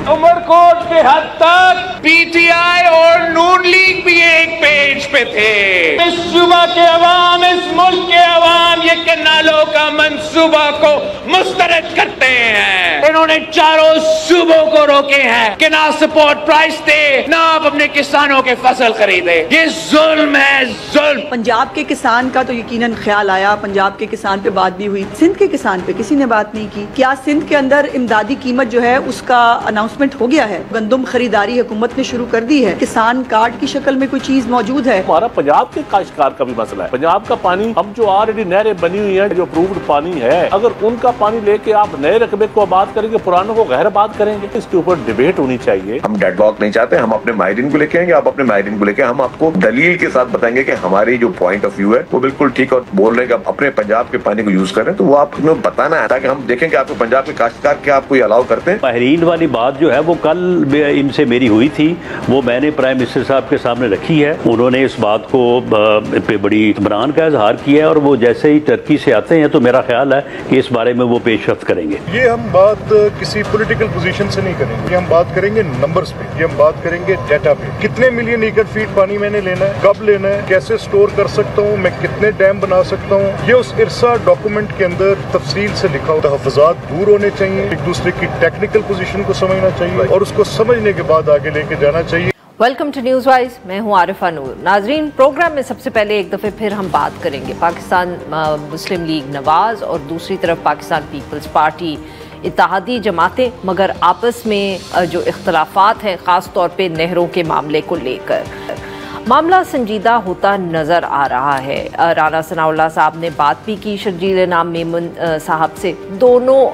عمر کوٹ کے حد تک پی ٹی آئی اور نون لیگ بھی ایک پیج پہ تھے. اس صوبہ کے عوام، اس ملک کے عوام یہ کنالوں کا منصوبہ کو مسترد کرتے ہیں. انہوں نے چاروں صوبوں کو روکے ہیں کہ نہ سپورٹ پرائس دے، نہ آپ اپنے کسانوں کے فصل خریدے. یہ ظلم ہے، ظلم. پنجاب کے کسان کا تو یقیناً خیال آیا، پنجاب کے کسان پہ بات بھی ہوئی. سندھ کے کسان پہ کسی نے بات نہیں کی. کیا سندھ کے اندر امدادی قیمت جو ہے اس کا اناؤنسمنٹ ہو گیا ہے؟ گندم خریداری حکومت نے شروع کر دی ہے. کسان کارڈ کی شکل میں کوئی چیز موجود ہے؟ ہمارا پنجاب کے کاشتکار کا بھی مسئلہ ہے. پنجاب کا پانی، ہم جو آلریڈی نہریں بنی ہوئی ہیں، جو اپرووڈ پانی ہے، اگر ان کا پانی لے کے آپ نئے رقبے کو آباد کریں گے، پرانوں کو غیر آباد کریں گے، اس کے اوپر ڈیبیٹ ہونی چاہیے. ہم ڈیڈ لاک نہیں چاہتے. ہم اپنے ماہرین کو لے کے آئیں گے، آپ اپنے ماہرین کو لے کے، ہم آپ کو دلیل کے ساتھ بتائیں گے کہ ہماری جو پوائنٹ آف ویو ہے وہ بالکل ٹھیک، اور بول رہے ہیں کہ آپ اپنے پنجاب کے پانی کو یوز کریں. تو وہ آپ کو بتانا ہے تاکہ ہم دیکھیں کہ آپ کو پنجاب کے کاشتکار کیا آپ کو یہ الاؤ کرتے ہیں. ماہرین والی بات جو ہے وہ کل ان سے میری ہوئی تھی، وہ میں نے پرائم منسٹر صاحب کے سامنے رکھی ہے. انہوں نے اس بات کو پہ بڑی اطمینان کا اظہار کیا ہے، اور وہ جیسے ہی ٹرکی سے آتے ہیں تو میرا خیال ہے کہ اس بارے میں وہ پیش رفت کریں گے. یہ ہم بات کسی پولیٹیکل پوزیشن سے نہیں کریں گے، یہ ہم بات کریں گے نمبرز پہ، یہ ہم بات کریں گے ڈیٹا پہ. کتنے ملین ایکڑ فیٹ پانی میں نے لینا ہے، کب لینا ہے، کیسے سٹور کر سکتا ہوں میں، کتنے ڈیم بنا سکتا ہوں. یہ اس ارسا ڈاکومنٹ کے اندر تفصیل سے لکھا ہوتا ہے. تحفظات دور ہونے چاہیے، ایک دوسرے کی ٹیکنیکل پوزیشن کو سمجھنا چاہیے، اور اس کو سمجھنے کے بعد آگے لے کے جانا چاہیے. ویلکم ٹو نیوز وائز، میں ہوں عارفہ نور. ناظرین، پروگرام میں سب سے پہلے ایک دفعہ پھر ہم بات کریں گے پاکستان مسلم لیگ نواز اور دوسری طرف پاکستان پیپلز پارٹی، اتحادی جماعتیں، مگر آپس میں جو اختلافات ہیں خاص طور پہ نہروں کے معاملے کو لے کر. معاملہ سنجیدہ ہوتا نظر آ رہا ہے. رانا ثناء اللہ صاحب نے بات بھی کی شرجیل انعام میمن صاحب سے. دونوں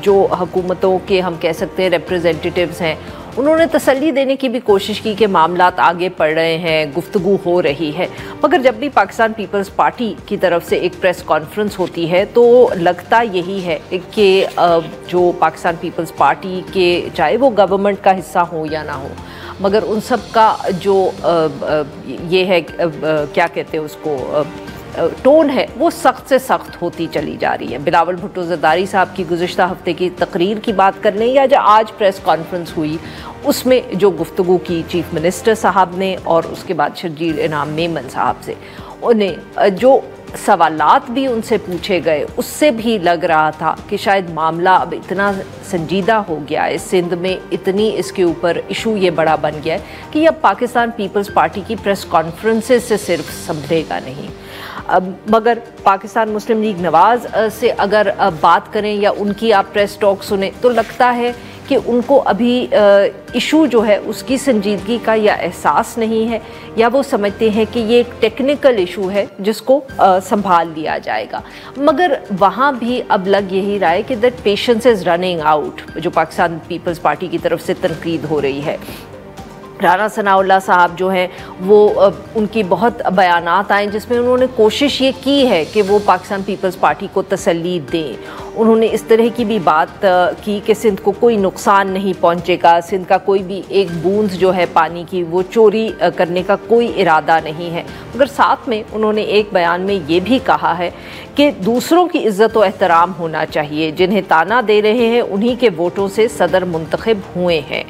جو حکومتوں کے ہم کہہ سکتے ہیں ریپریزنٹیٹیوز ہیں، انہوں نے تسلی دینے کی بھی کوشش کی کہ معاملات آگے بڑھ رہے ہیں، گفتگو ہو رہی ہے. مگر جب بھی پاکستان پیپلز پارٹی کی طرف سے ایک پریس کانفرنس ہوتی ہے تو لگتا یہی ہے کہ جو پاکستان پیپلز پارٹی کے چاہے وہ گورنمنٹ کا حصہ ہو یا نہ ہو، مگر ان سب کا جو یہ ہے کیا کہتے ہیں اس کو ٹون ہے، وہ سخت سے سخت ہوتی چلی جا رہی ہے. بلاول بھٹو زرداری صاحب کی گزشتہ ہفتے کی تقریر کی بات کر لیں، یا جو آج پریس کانفرنس ہوئی اس میں جو گفتگو کی چیف منسٹر صاحب نے اور اس کے بعد شرجیل انعام میمن صاحب سے، انہیں جو سوالات بھی ان سے پوچھے گئے اس سے بھی لگ رہا تھا کہ شاید معاملہ اب اتنا سنجیدہ ہو گیا ہے، سندھ میں اتنی اس کے اوپر ایشو یہ بڑا بن گیا ہے کہ اب پاکستان پیپلز پارٹی کی پریس کانفرنسز سے صرف سنبھلے گا نہیں. مگر پاکستان مسلم لیگ نواز سے اگر بات کریں یا ان کی آپ پریس ٹاک سنیں تو لگتا ہے کہ ان کو ابھی ایشو جو ہے اس کی سنجیدگی کا یا احساس نہیں ہے، یا وہ سمجھتے ہیں کہ یہ ایک ٹیکنیکل ایشو ہے جس کو سنبھال لیا جائے گا. مگر وہاں بھی اب لگ یہی رہا ہے کہ that patience is running out, جو پاکستان پیپلز پارٹی کی طرف سے تنقید ہو رہی ہے. رانا ثناء اللہ صاحب جو ہیں وہ ان کی بہت بیانات آئیں جس میں انہوں نے کوشش یہ کی ہے کہ وہ پاکستان پیپلز پارٹی کو تسلی دیں. انہوں نے اس طرح کی بھی بات کی کہ سندھ کو کوئی نقصان نہیں پہنچے گا، سندھ کا کوئی بھی ایک بوند جو ہے پانی کی وہ چوری کرنے کا کوئی ارادہ نہیں ہے. مگر ساتھ میں انہوں نے ایک بیان میں یہ بھی کہا ہے کہ دوسروں کی عزت و احترام ہونا چاہیے، جنہیں تانا دے رہے ہیں انہی کے ووٹوں سے صدر منتخب ہوئے ہیں.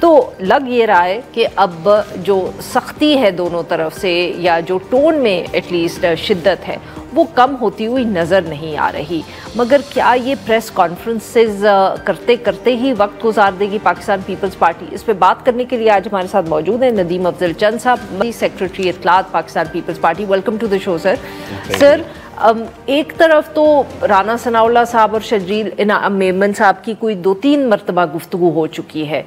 تو لگ یہ رہا ہے کہ اب جو سختی ہے دونوں طرف سے، یا جو ٹون میں ایٹ لیسٹ شدت ہے، وہ کم ہوتی ہوئی نظر نہیں آ رہی. مگر کیا یہ پریس کانفرنسز کرتے کرتے ہی وقت گزار دے گی پاکستان پیپلز پارٹی؟ اس پہ بات کرنے کے لیے آج ہمارے ساتھ موجود ہیں ندیم افضل چند صاحب، سیکرٹری اطلاعات Pakistan Peoples Party. Welcome to the show sir. Sir, ایک طرف تو رانا ثناء اللہ صاحب اور شرجیل انعام میمن صاحب کی کوئی 2-3 مرتبہ گفتگو ہو چکی ہے،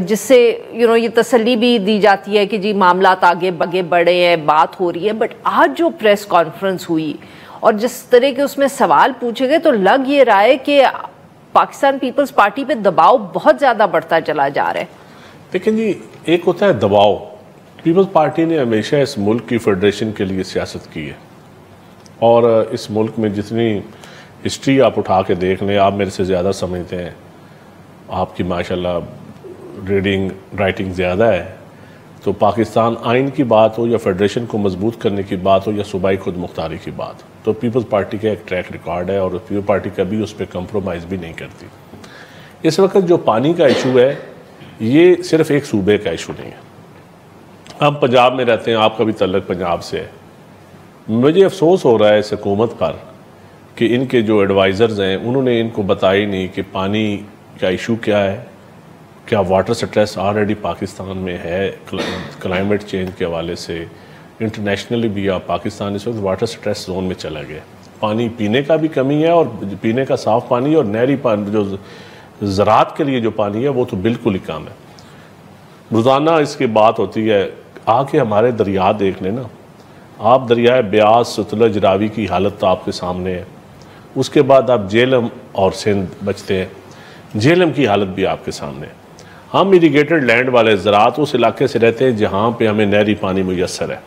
جس سے یہ تسلی بھی دی جاتی ہے کہ جی معاملات آگے بڑھے ہیں، بات ہو رہی ہے. بٹ آج جو پریس کانفرنس ہوئی اور جس طرح کے اس میں سوال پوچھے گئے تو لگ یہ رہا ہے کہ پاکستان پیپلز پارٹی پہ دباؤ بہت زیادہ بڑھتا چلا جا رہا ہے. لیکن جی ایک ہوتا ہے دباؤ. پیپلز پارٹی نے ہمیشہ اس ملک کی فیڈریشن کے لیے سیاست کی ہے، اور اس ملک میں جتنی ہسٹری آپ اٹھا کے دیکھ لیں، آپ میرے سے زیادہ سمجھتے ہیں، آپ کی ماشاءاللہ ریڈنگ رائٹنگ زیادہ ہے، تو پاکستان آئین کی بات ہو یا فیڈریشن کو مضبوط کرنے کی بات ہو یا صوبائی خود مختاری کی بات، تو پیپلز پارٹی کا ایک ٹریک ریکارڈ ہے، اور پیپلز پارٹی کبھی اس پہ کمپرومائز بھی نہیں کرتی. اس وقت جو پانی کا ایشو ہے یہ صرف ایک صوبے کا ایشو نہیں ہے. ہم پنجاب میں رہتے ہیں, آپ کا بھی تعلق پنجاب سے ہے. مجھے افسوس ہو رہا ہے اس حکومت پر کہ ان کے جو ایڈوائزرز ہیں انہوں نے ان کو بتائی نہیں کہ پانی کا ایشو کیا ہے, کیا واٹر سٹریس آلریڈی پاکستان میں ہے کلائمیٹ چینج کے حوالے سے. انٹرنیشنلی بھی پاکستان اس وقت واٹر سٹریس زون میں چلا گیا. پانی پینے کا بھی کمی ہے, اور پینے کا صاف پانی اور نہری پانی جو زراعت کے لیے جو پانی ہے وہ تو بالکل ہی کم ہے. روزانہ اس کی بات ہوتی ہے, آ کے ہمارے دریا دیکھ لیں نا آپ, دریائے بیاس, ستلج, راوی کی حالت تو آپ کے سامنے ہے. اس کے بعد آپ جہلم اور سندھ بچتے ہیں, جہلم کی حالت بھی آپ کے سامنے ہے. ہم اریگیٹڈ لینڈ والے زراعت اس علاقے سے رہتے ہیں جہاں پہ ہمیں نہری پانی میسر ہے.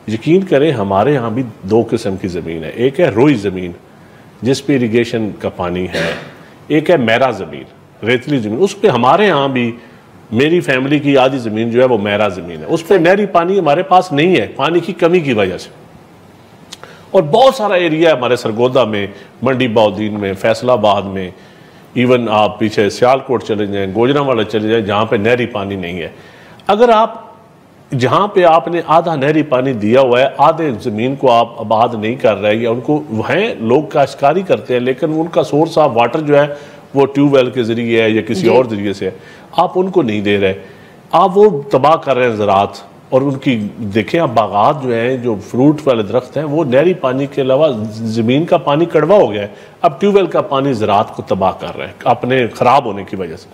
یقین کریں ہمارے ہاں بھی دو قسم کی زمین ہے, ایک ہے روئی زمین جس پہ اریگیشن کا پانی ہے, ایک ہے میرا زمین, ریتلی زمین. اس پہ ہمارے ہاں بھی میری فیملی کی آدھی زمین جو ہے وہ میرا زمین ہے, اس پہ نہری پانی ہمارے پاس نہیں ہے پانی کی کمی کی وجہ سے. اور بہت سارا ایریا ہے ہمارے سرگودا میں, منڈی باؤدین میں, فیصل آباد میں, ایون آپ پیچھے سیالکوٹ چلے جائیں, گوجرانوالا چلے جائیں, جہاں پہ نہری پانی نہیں ہے. اگر آپ جہاں پہ آپ نے آدھا نہری پانی دیا ہوا ہے, آدھے زمین کو آپ آباد نہیں کر رہے, یا ان کو ہیں لوگ کاشتکاری کرتے ہیں لیکن ان کا سورس آف واٹر جو ہے وہ ٹیوب ویل کے ذریعے ہے یا کسی اور ذریعے سے ہے, آپ ان کو نہیں دے رہے, آپ وہ تباہ کر رہے ہیں زراعت. اور ان کی دیکھیں آپ باغات جو ہیں, جو فروٹ والے درخت ہیں, وہ نہری پانی کے علاوہ زمین کا پانی کڑوا ہو گیا ہے. اب ٹیوب ویل کا پانی زراعت کو تباہ کر رہے ہیں اپنے خراب ہونے کی وجہ سے,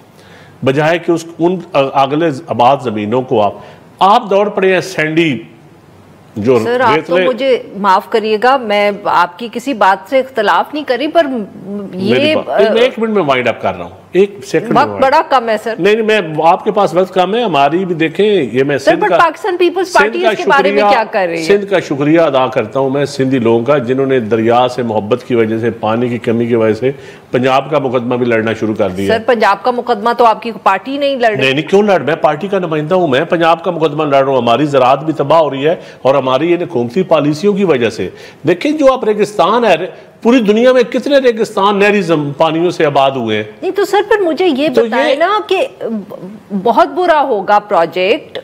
بجائے کہ ان اگلے آباد زمینوں کو آپ دوڑ پڑے ہیں سینڈی جو. سر آپ تو مجھے معاف کریے گا, میں آپ کی کسی بات سے اختلاف نہیں کری, پر یہ ایک منٹ میں وائنڈ اپ کر رہا ہوں, ایک سیکنڈ. وقت بڑا کم ہے سر. نہیں میں آپ کے پاس وقت کم ہے, ہماری بھی دیکھیں یہ میں سندھ کا پاکستان پیپلز پارٹی اس کے بارے میں کیا کر رہی ہے. سندھ کا شکریہ ادا کرتا ہوں میں سندھی لوگوں کا, جنہوں نے دریا سے محبت کی وجہ سے, پانی کی کمی کی وجہ سے پنجاب کا مقدمہ بھی لڑنا شروع کر دیا. سر پنجاب کا مقدمہ تو آپ کی پارٹی نہیں لڑ رہی. نہیں کیوں لڑ, میں پارٹی کا نمائندہ ہوں, میں پنجاب کا مقدمہ لڑ رہا ہوں. ہماری زراعت بھی تباہ ہو رہی ہے اور ہماری یہ حکومتی پالیسیوں کی وجہ سے. دیکھیں جو آپ ریگستان ہے, پوری دنیا میں کتنے ریگستان نہری پانیوں سے آباد ہوئے ہیں. نہیں تو سر پر مجھے یہ بتائیں نا کہ بہت برا ہوگا پروجیکٹ,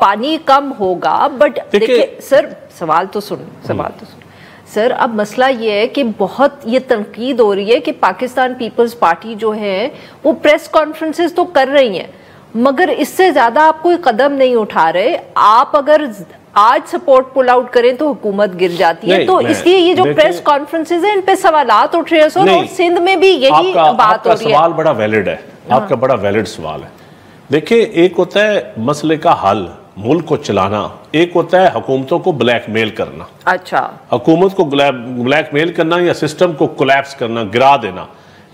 پانی کم ہوگا, بٹ دیکھیں سر سوال تو سن. سر اب مسئلہ یہ ہے کہ بہت یہ تنقید ہو رہی ہے کہ پاکستان پیپلز پارٹی جو ہے وہ پریس کانفرنسز تو کر رہی ہیں مگر اس سے زیادہ آپ کوئی قدم نہیں اٹھا رہے. آپ اگر آج سپورٹ پل آؤٹ کریں تو حکومت گر جاتی ہے, تو اس لیے یہ جو پریس کانفرنسز ہیں ان پہ سوالات اٹھ رہے ہیں, اور سندھ میں بھی یہی بات ہو رہی ہے. سوال بڑا ویلڈ ہے, آپ کا بڑا ویلڈ سوال ہے. دیکھیں ایک ہوتا ہے مسئلے کا حل, ملک کو چلانا, ایک ہوتا ہے حکومتوں کو بلیک میل کرنا. اچھا, حکومت کو بلیک میل کرنا یا سسٹم کو کولیپس کرنا, گرا دینا,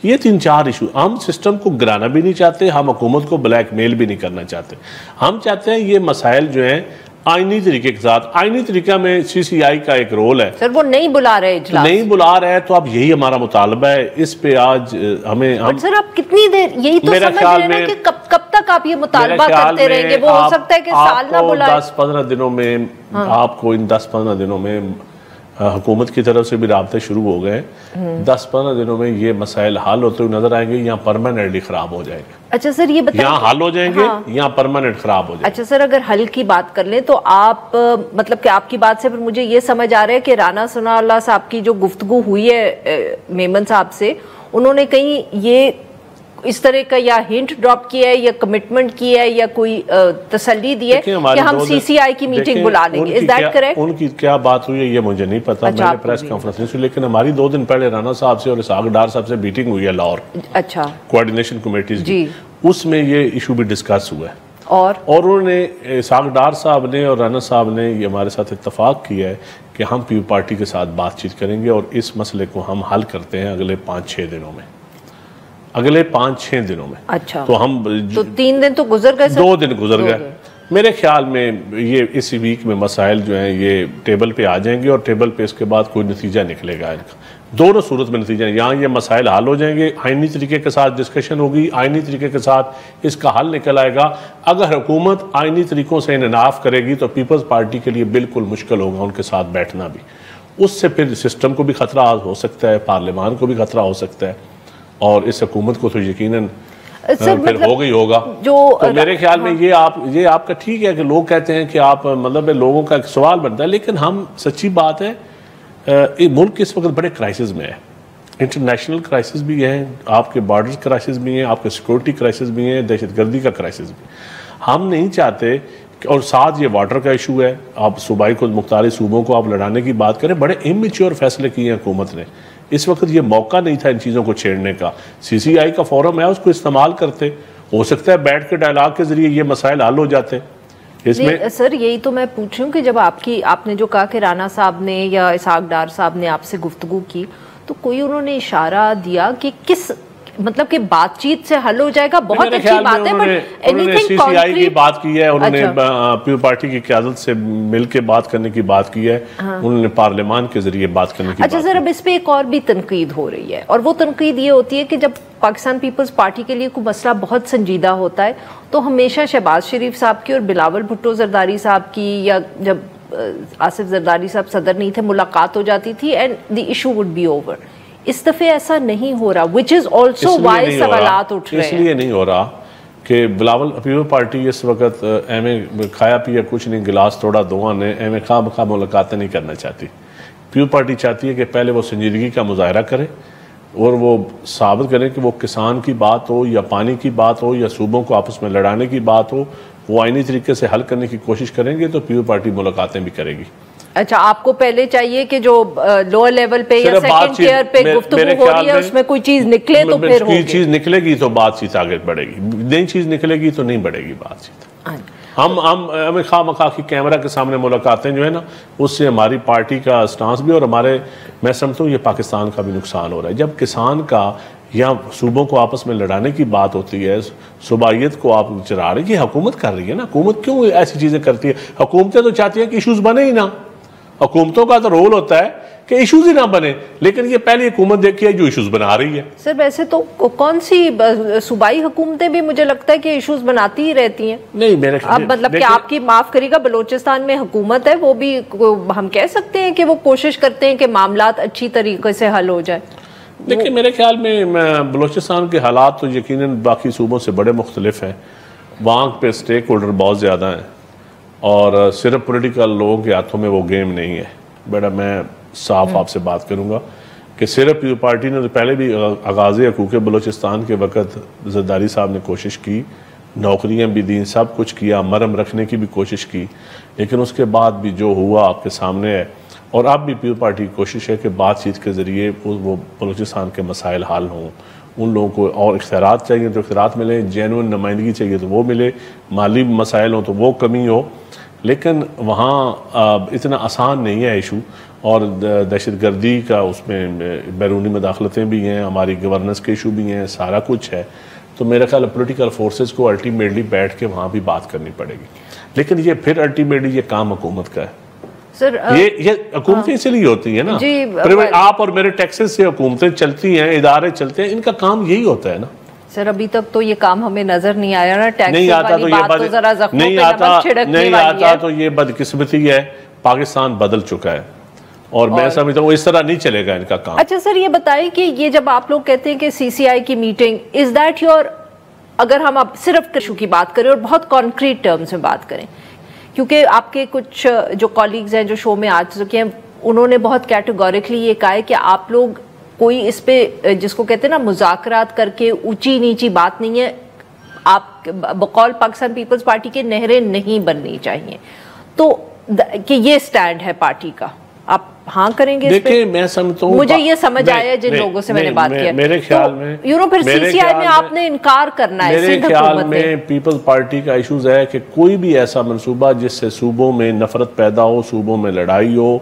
یہ 3-4 ایشو. ہم سسٹم کو گرانا بھی نہیں چاہتے, ہم حکومت کو بلیک میل بھی نہیں کرنا چاہتے. ہم چاہتے ہیں یہ مسائل جو ہیں آئینی طریقے کے ساتھ, آئینی طریقہ میں سی سی آئی کا ایک رول ہے. سر وہ نہیں بلا رہے اجلاس, نہیں بلا رہے, تو اب یہی ہمارا مطالبہ ہے. اس پہ آج ہمیں سر آپ کتنی دیر یہی تو سمجھ رہے ہیں کہ کب تک آپ یہ مطالبہ کرتے رہیں گے. وہ ہو سکتا ہے کہ سال نہ بلائے. 10-15 دنوں میں آپ کو, ان 10-15 دنوں میں حکومت کی طرف سے بھی رابطے شروع ہو گئے. 10-15 دنوں میں یہ مسائل حل ہوتے ہوئے نظر آئیں گے, یہاں پرماننٹلی خراب ہو جائیں گے. اچھا سر یہ بتائیں, یہاں حل ہو جائیں گے, یہاں پرماننٹ خراب ہو جائیں گے. اچھا سر اگر حل کی بات کر لیں تو آپ مطلب کہ آپ کی بات سے پھر مجھے یہ سمجھ آ رہا ہے کہ رانا ثناء اللہ صاحب کی جو گفتگو ہوئی ہے میمن صاحب سے, انہوں نے کہیں یہ اس طرح کا یا ہنٹ ڈراپ کیا ہے یا کمٹمنٹ کیا ہے یا کوئی تسلی دی ہے کہ ہم سی سی آئی کی میٹنگ بلا لیں گے. Is that correct? ان کی کیا بات ہوئی ہے یہ مجھے نہیں پتا, میں نے پریس کانفرنس نہیں سنی, لیکن ہماری 2 دن پہلے رانا صاحب سے اور اسحاق ڈار صاحب سے میٹنگ ہوئی ہے لاہور. اچھا, کوارڈینیشن کمیٹیز کی, اس میں یہ ایشو بھی ڈسکس ہوا ہے. اور انہوں نے, اسحاق ڈار صاحب نے اور رانا صاحب نے یہ ہمارے ساتھ اتفاق کیا ہے کہ ہم پیپل پارٹی کے ساتھ بات چیت کریں گے اور اس مسئلے کو ہم حل کرتے ہیں اگلے 5-6 دنوں میں, اگلے 5-6 دنوں میں. اچھا, تو ہم 3 دن تو گزر گئے, 2 دن گزر گئے. میرے خیال میں یہ اسی ویک میں مسائل جو ہیں یہ ٹیبل پہ آ جائیں گے, اور ٹیبل پہ اس کے بعد کوئی نتیجہ نکلے گا. دونوں صورت میں نتیجہ, یہاں یہ مسائل حل ہو جائیں گے, آئینی طریقے کے ساتھ ڈسکشن ہوگی, آئینی طریقے کے ساتھ اس کا حل نکل آئے گا. اگر حکومت آئینی طریقوں سے انعاف کرے گی تو پیپلز پارٹی کے لیے بالکل مشکل ہوگا ان کے ساتھ بیٹھنا بھی. اس سے پھر سسٹم کو بھی خطرہ ہو سکتا ہے, پارلیمان کو بھی خطرہ ہو سکتا ہے, اور اس حکومت کو تو یقیناً پھر ہو گئی ہوگا. تو میرے خیال میں یہ آپ کا ٹھیک ہے کہ لوگ کہتے ہیں کہ آپ مطلب لوگوں کا ایک سوال بنتا ہے, لیکن ہم سچی بات ہے ملک اس وقت بڑے کرائسس میں ہے. انٹرنیشنل کرائسس بھی ہیں, آپ کے بارڈر کرائسس بھی ہیں, آپ کے سیکورٹی کرائسس بھی ہیں, دہشت گردی کا کرائسس بھی. ہم نہیں چاہتے, اور ساتھ یہ واٹر کا ایشو ہے, آپ صوبائی کو مختلف صوبوں کو آپ لڑانے کی بات کریں, بڑے امیچور فیصلے کیے ہیں حکومت نے. اس وقت یہ موقع نہیں تھا ان چیزوں کو چھیڑنے کا. سی سی آئی کا فورم ہے, اس کو استعمال کرتے, ہو سکتا ہے بیٹھ کے ڈائلاگ کے ذریعے یہ مسائل حل ہو جاتے. اس میں سر یہی تو میں پوچھ رہی ہوں کہ جب آپ نے جو کہا کہ رانا صاحب نے یا اسحاق ڈار صاحب نے آپ سے گفتگو کی, تو کوئی انہوں نے اشارہ دیا کہ کس مطلب کہ بات چیت سے حل ہو جائے گا؟ بہت اچھی بات ہے, انہوں نے سی سی آئی کی بات کی ہے, انہوں نے پیپلز پارٹی کی قیادت سے مل کے بات کرنے کی بات کی ہے, انہوں نے پارلیمان کے ذریعے بات کرنے کی بات کی. اچھا سر, اب اس پہ ایک اور بھی تنقید ہو رہی ہے, اور وہ تنقید یہ ہوتی ہے کہ جب پاکستان پیپلز پارٹی کے لیے کوئی مسئلہ بہت سنجیدہ ہوتا ہے تو ہمیشہ شہباز شریف صاحب کی اور بلاول بھٹو زرداری صاحب کی, یا جب آصف زرداری صاحب صدر نہیں تھے, ملاقات ہو جاتی تھی and the issue would be over. اس دفعہ ایسا نہیں ہو رہا, which is also why سوالات اٹھ رہے ہیں. اس لیے نہیں ہو رہا کہ بلاول پیپلز پارٹی اس وقت ایویں کھایا پیا کچھ نہیں, گلاس توڑا دعا نے, ایویں خواہ بخواہ ملاقاتیں نہیں کرنا چاہتی. پیپلز پارٹی چاہتی ہے کہ پہلے وہ سنجیدگی کا مظاہرہ کرے اور وہ ثابت کریں کہ وہ کسان کی بات ہو یا پانی کی بات ہو یا صوبوں کو آپس میں لڑانے کی بات ہو, وہ آئینی طریقے سے حل کرنے کی کوشش کریں گے تو پیپلز پارٹی ملاقاتیں بھی کرے گی. اچھا, آپ کو پہلے چاہیے کہ جو لوور لیول پہ یا سیکنڈ ٹیئر پہ گفتگو ہو رہی ہے اس میں کوئی چیز نکلے تو پھر ہوگی. چیز نکلے گی تو بات چیت آگے بڑھے گی, نئی چیز نکلے گی تو نہیں بڑھے گی بات چیت. ہمیں خواہ مخواہ کی کیمرہ کے سامنے ملاقاتیں جو ہے نا, اس سے ہماری پارٹی کا سٹانس بھی, اور ہمارے میں سمجھتا ہوں یہ پاکستان کا بھی نقصان ہو رہا ہے. جب کسان کا یا صوبوں کو آپس میں لڑانے کی بات ہوتی ہے, صوبائیت کو آپ چرا رہے ہیں, یہ حکومت کر رہی ہے نا. حکومت کیوں ایسی چیزیں کرتی ہے؟ حکومتیں تو چاہتی ہیں کہ ایشوز بنے ہی نہ. حکومتوں کا تو رول ہوتا ہے کہ ایشوز ہی نہ بنے, لیکن یہ پہلی حکومت دیکھی ہے جو ایشوز بنا رہی ہے. سر ویسے تو کون سی صوبائی حکومتیں بھی مجھے لگتا ہے کہ ایشوز بناتی ہی رہتی ہیں. نہیں میرے اب مطلب کہ آپ کی معاف کریے گا, بلوچستان میں حکومت ہے, وہ بھی ہم کہہ سکتے ہیں کہ وہ کوشش کرتے ہیں کہ معاملات اچھی طریقے سے حل ہو جائے. دیکھیں میرے خیال میں بلوچستان کے حالات تو یقیناً باقی صوبوں سے بڑے مختلف ہیں. وہاں پہ سٹیک ہولڈر بہت زیادہ ہیں, اور صرف پولیٹیکل لوگوں کے ہاتھوں میں وہ گیم نہیں ہے. بیٹا میں صاف آپ سے بات کروں گا کہ صرف پیپلز پارٹی نے پہلے بھی آغاز حقوق بلوچستان کے وقت زرداری صاحب نے کوشش کی, نوکریاں بھی دیں, سب کچھ کیا, مرہم رکھنے کی بھی کوشش کی, لیکن اس کے بعد بھی جو ہوا آپ کے سامنے ہے. اور اب بھی پیپلز پارٹی کی کوشش ہے کہ بات چیت کے ذریعے وہ بلوچستان کے مسائل حل ہوں. ان لوگوں کو اور اختیارات چاہیے تو اختیارات ملیں, جینوئن نمائندگی چاہیے تو وہ ملے, مالی مسائل ہوں تو وہ کمی ہو. لیکن وہاں اتنا آسان نہیں ہے ایشو, اور دہشت گردی کا اس میں بیرونی مداخلتیں بھی ہیں, ہماری گورننس کے ایشو بھی ہیں, سارا کچھ ہے. تو میرا خیال ہے پولیٹیکل فورسز کو الٹیمیٹلی بیٹھ کے وہاں بھی بات کرنی پڑے گی. لیکن یہ پھر الٹیمیٹلی یہ کام حکومت کا ہے. سر یہ حکومتیں اس لیے ہوتی ہیں نا, آپ اور میرے ٹیکسز سے حکومتیں چلتی ہیں, ادارے چلتے ہیں, ان کا کام یہی ہوتا ہے نا. سر ابھی تک تو یہ کام ہمیں نظر نہیں آیا نا, ٹیکسز والی بات تو ذرا زخموں پہ نمک چھڑکنے والی ہے. نہیں آتا تو یہ بدقسمتی ہے, پاکستان بدل چکا ہے, اور میں سمجھتا ہوں اس طرح نہیں چلے گا ان کا کام. اچھا سر یہ بتائیں کہ یہ جب آپ لوگ کہتے ہیں کہ سی سی آئی کی میٹنگ, از دیٹ یور, اگر ہم اب صرف ایشو کی بات کریں اور بہت کانکریٹ ٹرمز میں بات کریں, کیونکہ آپ کے کچھ جو کالیگز ہیں جو شو میں آ چکے ہیں, انہوں نے بہت کیٹیگوریکلی یہ کہا ہے کہ آپ لوگ کوئی اس پہ جس کو کہتے ہیں نا مذاکرات کر کے اونچی نیچی بات نہیں ہے, آپ بقول پاکستان پیپلز پارٹی کے نہریں نہیں بننی چاہیے, تو کہ یہ سٹینڈ ہے پارٹی کا, آپ ہاں کریں گے؟ دیکھیں میں سمجھتا ہوں, مجھے یہ سمجھ آیا جن لوگوں سے میں نے بات کی, میرے خیال میں پھر سی سی آئی میں آپ نے انکار کرنا ہے. میرے خیال میں پیپلز پارٹی کا ایشوز ہے کہ کوئی بھی ایسا منصوبہ جس سے صوبوں میں نفرت پیدا ہو, صوبوں میں لڑائی ہو,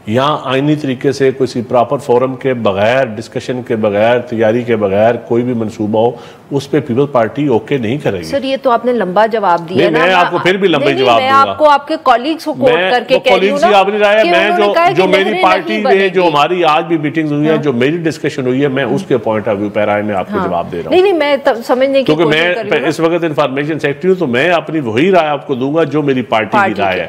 یا آئینی طریقے سے کسی پراپر فورم کے بغیر, ڈسکشن کے بغیر, تیاری کے بغیر کوئی بھی منصوبہ ہو, اس پہ پیپلز پارٹی اوکے نہیں کرے گی. سر یہ تو آپ نے لمبا جواب دیا نا, میں آپ کو پھر بھی لمبے جواب دوں گا. میں آپ کو آپ کے کالیگز کو کوٹ کر کے کہہ رہی ہوں نا, آپ نے رہا ہے, میں جو میری پارٹی میں جو ہماری آج بھی میٹنگز ہوئی ہیں, جو میری ڈسکشن ہوئی ہے, میں اس کے پوائنٹ آف ویو پیرائے میں آپ کو جواب دے رہا ہوں. نہیں میں سمجھنے کی کیونکہ میں اس وقت انفارمیشن سیکرٹری ہوں, تو میں اپنی وہی رائے آپ کو دوں گا جو میری پارٹی کی رائے ہے.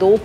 2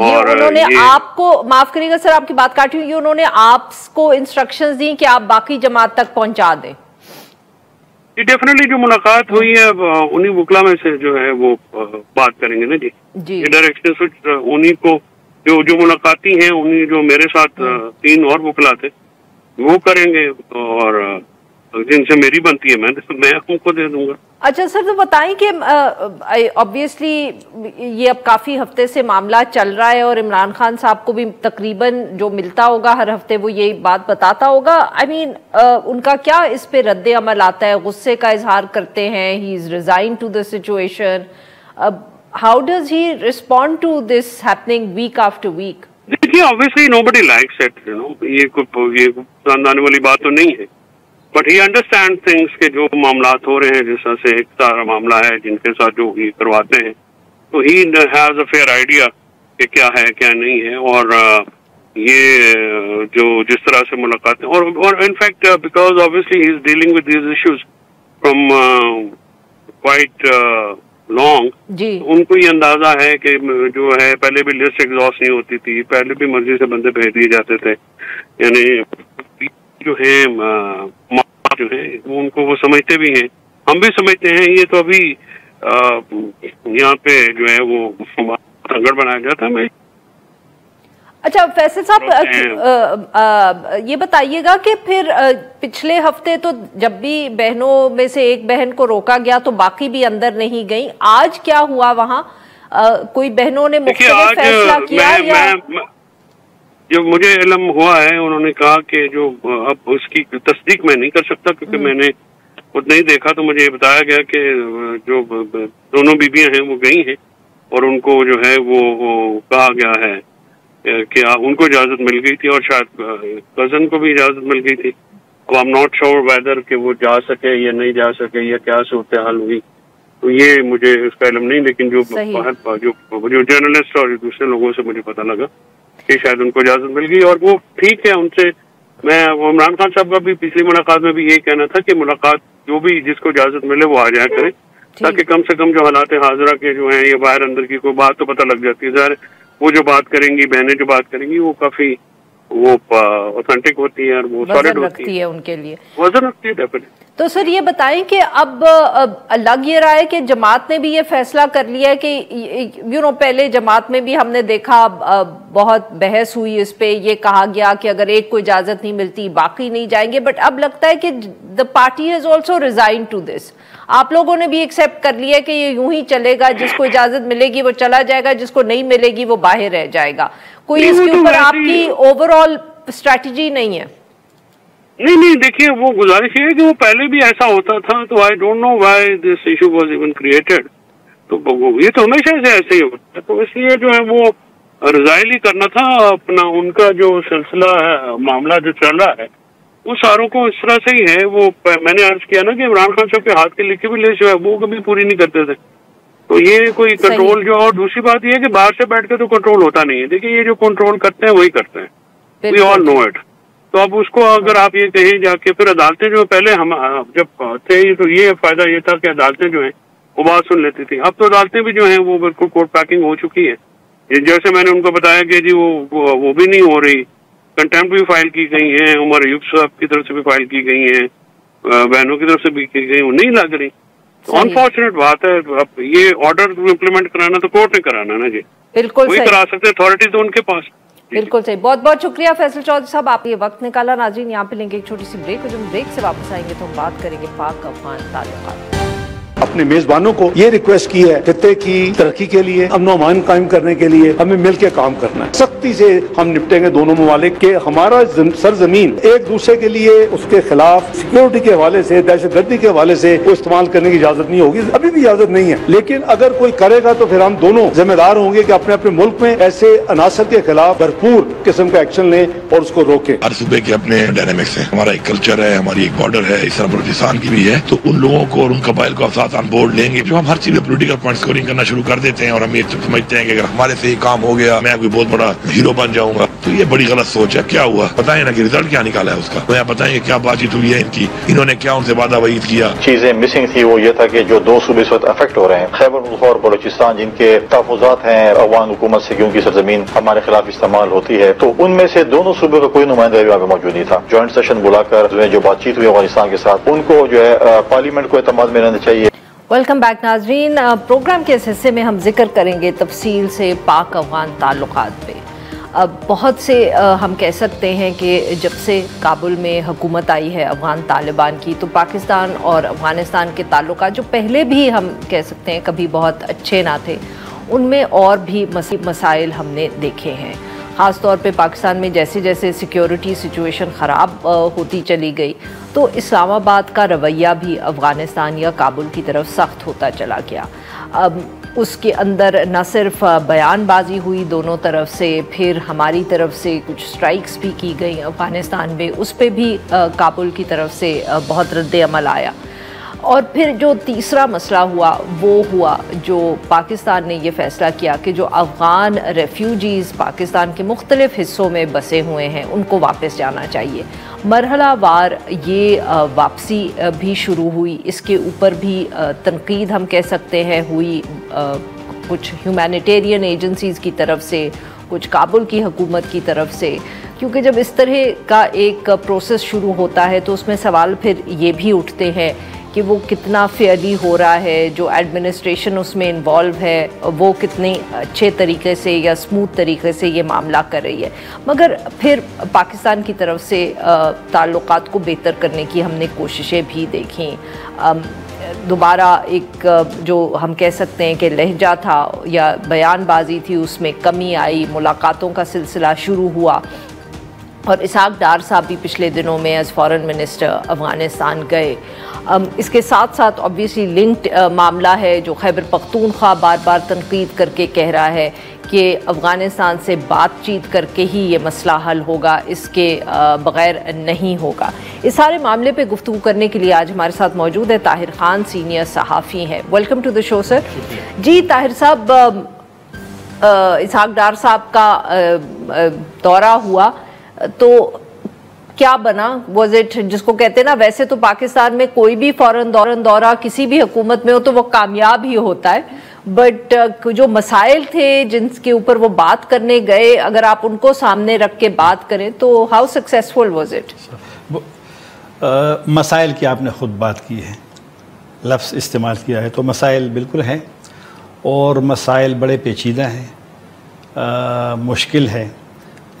اور انہوں نے آپ کو, معاف کریے گا سر آپ کی بات کاٹ رہی ہوں, یہ انہوں نے آپ کو انسٹرکشنز دی کہ آپ باقی جماعت تک پہنچا دیں؟ ڈیفینیٹلی جو ملاقات ہوئی ہے انہی وکلا میں سے جو ہے وہ بات کریں گے نا جی. یہ ڈائریکشن انہی کو جو ملاقاتی ہیں انہی جو میرے ساتھ 3 اور وکلا تھے وہ کریں گے, اور جن سے میری بنتی ہے میں ان کو دے دوں گا. اچھا سر, تو بتائیں کہ obviously یہ اب کافی ہفتے سے معاملہ چل رہا ہے اور عمران خان صاحب کو بھی تقریباً جو ملتا ہوگا ہر ہفتے وہ یہی بات بتاتا ہوگا. I mean ان کا کیا اس پہ رد عمل آتا ہے؟ غصے کا اظہار کرتے ہیں, he is resigned to the situation. How does he respond to this happening week after week? دیکھیے obviously nobody likes it, یہ پسند آنے والی بات تو نہیں ہے, بٹ ہی انڈرسٹینڈ تھنگس کہ جو معاملات ہو رہے ہیں, جس طرح سے ایک سارا معاملہ ہے جن کے ساتھ جو یہ کرواتے ہیں, تو he has a fair idea کہ کیا ہے کیا نہیں ہے, اور یہ جو جس طرح سے ملاقاتیں, اور in fact because obviously he is dealing with these issues from quite long, ان کو یہ اندازہ ہے کہ جو ہے پہلے بھی لسٹ ایگزاسٹ نہیں ہوتی تھی, پہلے بھی مرضی سے بندے بھیج دیے جاتے تھے, یعنی جو ہیں جو ہیں ان کو وہ سمجھتے بھی ہیں, ہم بھی سمجھتے ہیں. یہ تو ابھی یہاں پہ جو ہے وہ سنگڑ بنایا جاتا ہے. اچھا فیصل صاحب یہ بتائیے گا کہ پھر پچھلے ہفتے تو جب بھی بہنوں میں سے ایک بہن کو روکا گیا تو باقی بھی اندر نہیں گئیں, آج کیا ہوا وہاں؟ کوئی بہنوں نے مختلف فیصلہ کیا یا؟ جو مجھے علم ہوا ہے انہوں نے کہا کہ جو اب اس کی تصدیق میں نہیں کر سکتا کیونکہ میں نے خود نہیں دیکھا, تو مجھے بتایا گیا کہ جو دونوں بیویاں ہیں وہ گئی ہیں اور ان کو جو ہے وہ کہا گیا ہے کہ ان کو اجازت مل گئی تھی, اور شاید کزن کو بھی اجازت مل گئی تھی. اب I am not sure whether کہ وہ جا سکے یا نہیں جا سکے یا کیا صورتحال ہوئی, تو یہ مجھے اس کا علم نہیں, لیکن جو جرنلسٹ اور دوسرے لوگوں سے مجھے پتہ لگا کہ شاید ان کو اجازت مل گئی, اور وہ ٹھیک ہے. ان سے میں عمران خان صاحب کا بھی پچھلی ملاقات میں بھی یہی کہنا تھا کہ ملاقات جو بھی جس کو اجازت ملے وہ آ جایا کرے, تاکہ کم سے کم جو حالات حاضرہ کے جو ہیں یہ باہر اندر کی کوئی بات تو پتہ لگ جاتی ہے. ظاہر وہ جو بات کریں گی, بہنیں جو بات کریں گی, وہ کافی وہ اوتھینٹک ہوتی ہے اور وہ سالڈ ہوتی ہے, ان کے لیے وزن رکھتی ہے ڈیفینیٹلی. تو سر یہ بتائیں کہ اب لگ یہ رہا ہے کہ جماعت نے بھی یہ فیصلہ کر لیا ہے کہ پہلے جماعت میں بھی ہم نے دیکھا بہت بحث ہوئی اس پہ, یہ کہا گیا کہ اگر ایک کو اجازت نہیں ملتی باقی نہیں جائیں گے, بٹ اب لگتا ہے کہ the party has also resigned to this. آپ لوگوں نے بھی ایکسیپٹ کر لیا کہ یہ یوں ہی چلے گا, جس کو اجازت ملے گی وہ چلا جائے گا, جس کو نہیں ملے گی وہ باہر رہ جائے گا. کوئی اس کے اوپر آپ کی اوور آل اسٹریٹجی نہیں ہے؟ نہیں دیکھیے وہ گزارش ہے کہ وہ پہلے بھی ایسا ہوتا تھا, تو I don't know why this issue was even created. تو یہ تو ہمیشہ سے ایسے ہی ہوتا ہے, تو اس لیے جو ہے وہ ریزائن ہی کرنا تھا اپنا. ان کا جو سلسلہ ہے, معاملہ جو چل رہا ہے وہ ساروں کو اس طرح سے ہی ہے. وہ میں نے عرض کیا نا کہ عمران خان صاحب کے ہاتھ کی لکھی ہوئی لسٹ جو ہے وہ کبھی پوری نہیں کرتے تھے, تو یہ کوئی کنٹرول جو. اور دوسری بات یہ ہے کہ باہر سے بیٹھ کے تو کنٹرول ہوتا نہیں ہے. دیکھیے یہ جو کنٹرول کرتے ہیں وہی کرتے ہیں, وی آل نو اٹ. تو اب اس کو اگر آپ یہ کہیں جا کے, پھر عدالتیں جو پہلے ہم جب تھے تو یہ فائدہ یہ تھا کہ عدالتیں جو ہیں وہ بات سن لیتی تھی. اب تو عدالتیں بھی جو ہیں وہ بالکل کورٹ پیکنگ ہو چکی ہے. جیسے میں نے ان کو بتایا کہ جی وہ بھی نہیں ہو رہی, کنٹمپٹ بھی فائل کی گئی ہیں, عمر ایوب صاحب کی طرف سے بھی فائل کی گئی ہیں, بہنوں کی طرف سے بھی کی گئی, وہ نہیں لگ رہی. انفارچونیٹ بات ہے. اب یہ آرڈر امپلیمنٹ کرانا تو کورٹ نے کرانا نا جی, بالکل وہی کرا سکتے, اتھارٹی تو ان کے پاس. بالکل صحیح. بہت بہت شکریہ فیصل چودھری صاحب, آپ یہ وقت نکالا. ناظرین یہاں پہ لیں گے ایک چھوٹی سی بریک, اور جب بریک سے واپس آئیں گے تو ہم بات کریں گے پاک افغان تعلقات. اپنے میزبانوں کو یہ ریکویسٹ کی ہے خطے کی ترقی کے لیے, امن و امان قائم کرنے کے لیے ہمیں مل کے کام کرنا ہے. سختی سے ہم نپٹیں گے دونوں ممالک کے. ہمارا سرزمین ایک دوسرے کے لیے اس کے خلاف سیکورٹی کے حوالے سے, دہشت گردی کے حوالے سے وہ استعمال کرنے کی اجازت نہیں ہوگی, ابھی بھی اجازت نہیں ہے. لیکن اگر کوئی کرے گا تو پھر ہم دونوں ذمہ دار ہوں گے کہ اپنے اپنے ملک میں ایسے عناصر کے خلاف بھرپور قسم کا ایکشن لیں اور اس کو روکیں. ہر صوبے کے اپنے ڈائنامکس ہیں, ہمارا ایک کلچر ہے, ہماری ایک بارڈر ہے, اس طرح بلوچستان کی بھی ہے. تو ان لوگوں کو اور ان قبائل کو ساتھ آن بورڈ لیں گے. جو ہم ہر چیز میں پولیٹیکل پوائنٹ اسکورنگ کرنا شروع کر دیتے ہیں اور ہم یہ سمجھتے ہیں کہ اگر ہمارے سے یہ کام ہو گیا میں کوئی بہت بڑا ہیرو بن جاؤں گا. تو یہ بڑی غلط سوچ ہے. کیا ہوا بتائیں نا کہ ریزلٹ کیا نکالا ہے اس کا. میں بتائیں گے کیا بات چیت ہوئی ہے ان کی, انہوں نے کیا ان سے وعدہ وعید کیا. چیزیں مسنگ تھی وہ یہ تھا کہ جو 2 صوبے اس وقت افیکٹ ہو رہے ہیں, خیبر پختونخوا اور بلوچستان, جن کے تحفظات ہیں افغان حکومت سے کہ ان کی سرزمین ہمارے خلاف استعمال ہوتی ہے, تو ان میں سے دونوں صوبوں کا کوئی نمائندہ بھی وہاں پہ موجود نہیں تھا. جوائنٹ سیشن بلا کر جو بات چیت ہوئی افغانستان کے ساتھ, ان کو جو ہے پارلیمنٹ کو اعتماد میں رہنا چاہیے. ویلکم بیک ناظرین. پروگرام کے اس حصے میں ہم ذکر کریں گے تفصیل سے پاک افغان تعلقات پہ. بہت سے ہم کہہ سکتے ہیں کہ جب سے کابل میں حکومت آئی ہے افغان طالبان کی, تو پاکستان اور افغانستان کے تعلقات جو پہلے بھی ہم کہہ سکتے ہیں کبھی بہت اچھے نہ تھے, ان میں اور بھی مسائل ہم نے دیکھے ہیں. خاص طور پہ پاکستان میں جیسے جیسے سیکیورٹی سچویشن خراب ہوتی چلی گئی, تو اسلام آباد کا رویہ بھی افغانستان یا کابل کی طرف سخت ہوتا چلا گیا. اس کے اندر نہ صرف بیان بازی ہوئی دونوں طرف سے, پھر ہماری طرف سے کچھ سٹرائکس بھی کی گئیں افغانستان میں, اس پہ بھی کابل کی طرف سے بہت رد عمل آیا. اور پھر جو تیسرا مسئلہ ہوا وہ ہوا جو پاکستان نے یہ فیصلہ کیا کہ جو افغان ریفیوجیز پاکستان کے مختلف حصوں میں بسے ہوئے ہیں ان کو واپس جانا چاہیے. مرحلہ وار یہ واپسی بھی شروع ہوئی. اس کے اوپر بھی تنقید ہم کہہ سکتے ہیں ہوئی, کچھ ہیومینیٹیرین ایجنسیز کی طرف سے, کچھ کابل کی حکومت کی طرف سے, کیونکہ جب اس طرح کا ایک پروسیس شروع ہوتا ہے تو اس میں سوال پھر یہ بھی اٹھتے ہیں کہ وہ کتنا فیئرلی ہو رہا ہے, جو ایڈمنسٹریشن اس میں انوالو ہے وہ کتنے اچھے طریقے سے یا اسموتھ طریقے سے یہ معاملہ کر رہی ہے. مگر پھر پاکستان کی طرف سے تعلقات کو بہتر کرنے کی ہم نے کوششیں بھی دیکھیں. دوبارہ ایک جو ہم کہہ سکتے ہیں کہ لہجہ تھا یا بیان بازی تھی اس میں کمی آئی, ملاقاتوں کا سلسلہ شروع ہوا, اور اسحاق ڈار صاحب بھی پچھلے دنوں میں ایز فارن منسٹر افغانستان گئے. اس کے ساتھ ساتھ آبویسلی لنکڈ معاملہ ہے جو خیبر پختونخوا بار بار تنقید کر کے کہہ رہا ہے کہ افغانستان سے بات چیت کر کے ہی یہ مسئلہ حل ہوگا, اس کے بغیر نہیں ہوگا. اس سارے معاملے پہ گفتگو کرنے کے لیے آج ہمارے ساتھ موجود ہے طاہر خان, سینئر صحافی ہیں. ویلکم ٹو دی شو سر. جی طاہر صاحب, اسحاق ڈار صاحب کا دورہ ہوا تو کیا بنا؟ واز اٹ, جس کو کہتے ہیں نا, ویسے تو پاکستان میں کوئی بھی فورن دورہ کسی بھی حکومت میں ہو تو وہ کامیاب ہی ہوتا ہے, بٹ جو مسائل تھے جن کے اوپر وہ بات کرنے گئے, اگر آپ ان کو سامنے رکھ کے بات کریں تو ہاؤ سکسیسفل واز اٹ؟ مسائل کی آپ نے خود بات کی ہے, لفظ استعمال کیا ہے, تو مسائل بالکل ہیں, اور مسائل بڑے پیچیدہ ہیں, مشکل ہے,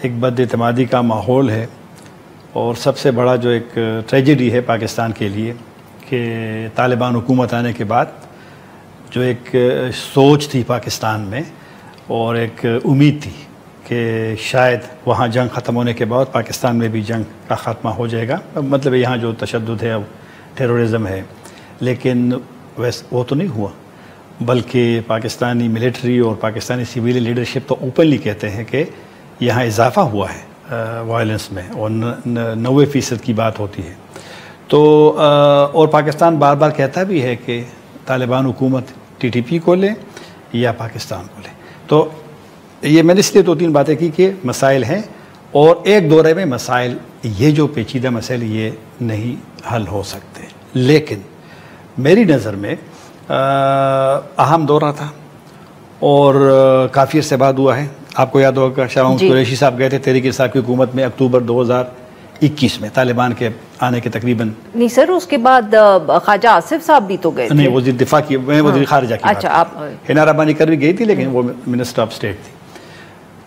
ایک بد اعتمادی کا ماحول ہے, اور سب سے بڑا جو ایک ٹریجڈی ہے پاکستان کے لیے کہ طالبان حکومت آنے کے بعد جو ایک سوچ تھی پاکستان میں اور ایک امید تھی کہ شاید وہاں جنگ ختم ہونے کے بعد پاکستان میں بھی جنگ کا خاتمہ ہو جائے گا, مطلب یہاں جو تشدد ہے, ٹیرورزم ہے, لیکن وہ تو نہیں ہوا, بلکہ پاکستانی ملٹری اور پاکستانی سویل لیڈرشپ تو اوپنلی کہتے ہیں کہ یہاں اضافہ ہوا ہے وائلنس میں, اور 90% کی بات ہوتی ہے. تو اور پاکستان بار بار کہتا بھی ہے کہ طالبان حکومت TTP کو لے یا پاکستان کو لے. تو یہ میں نے اس لیے 2-3 باتیں کی کہ مسائل ہیں, اور ایک دورے میں مسائل, یہ جو پیچیدہ مسائل یہ نہیں حل ہو سکتے, لیکن میری نظر میں اہم دورہ تھا اور کافی عرصے بعد ہوا ہے. آپ کو یاد ہوگا شاہ محمود قریشی صاحب گئے تھے تحریک انصاف کی حکومت میں اکتوبر 2021 میں, طالبان کے آنے کے تقریباً نہیں سر, اس کے بعد خواجہ آصف صاحب بھی تو گئے تھے. نہیں, وزیر دفاع کی, میں وزیر خارجہ کی بات, اچھا, ہینا ربانی کر بھی گئی تھی لیکن وہ منسٹر آف اسٹیٹ تھی.